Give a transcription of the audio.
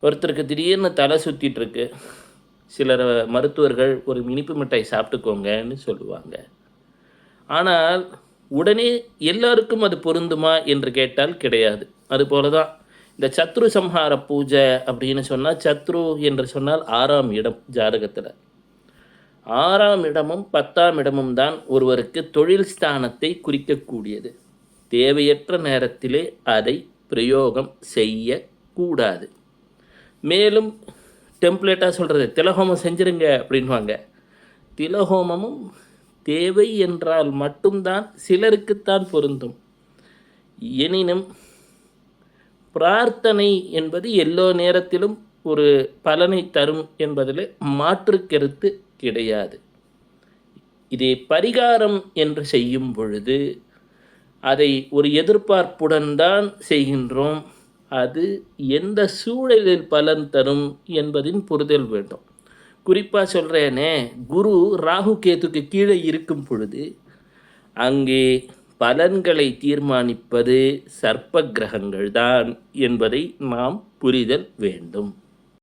ஒருத்தருக்கு திடீர்னு தலை சுத்திட்டுருக்கு. சிலர் மருத்துவர்கள் ஒரு இனிப்பு மிட்டாய் சாப்பிட்டுக்கோங்கன்னு சொல்லுவாங்க. ஆனால் உடனே எல்லாருக்கும் அது பொருந்துமா என்று கேட்டால் கிடையாது. அதுபோல தான் இந்த சத்ரு சம்ஹார பூஜை அப்படின்னு சொன்னா, சத்ரு என்று சொன்னால் 6ஆம் இடம் ஜாதகத்தில. 6ஆம் இடமும் 10ஆம் இடமும் தான் ஒருவருக்கு தொழில் ஸ்தானத்தை குறிக்கக்கூடியது. தேவையற்ற நேரத்திலே அதை பிரயோகம் செய்யக்கூடாது. மேலும் டெம்ப்ளேட்டாக சொல்கிறது திலஹோமம் செஞ்சுருங்க அப்படின்வாங்க. திலஹோமமும் தேவை என்றால் மட்டும்தான் சிலருக்குத்தான் பொருந்தும். எனினும் பிரார்த்தனை என்பது எல்லோ நேரத்திலும் ஒரு பலனை தரும் என்பதில் மாற்று கருத்து கிடையாது. இதை பரிகாரம் என்று செய்யும் பொழுது அதை ஒரு எதிர்பார்ப்புடன் தான் செய்கின்றோம். அது எந்த சூழலில் பலன் தரும் என்பதின் புரிதல் வேண்டும். குறிப்பாக சொல்கிறேனே, குரு ராகு கேதுக்கு கீழே இருக்கும் பொழுது அங்கே பலன்களை தீர்மானிப்பது சர்ப்ப கிரகங்கள் தான் என்பதை நாம் புரிதல் வேண்டும்.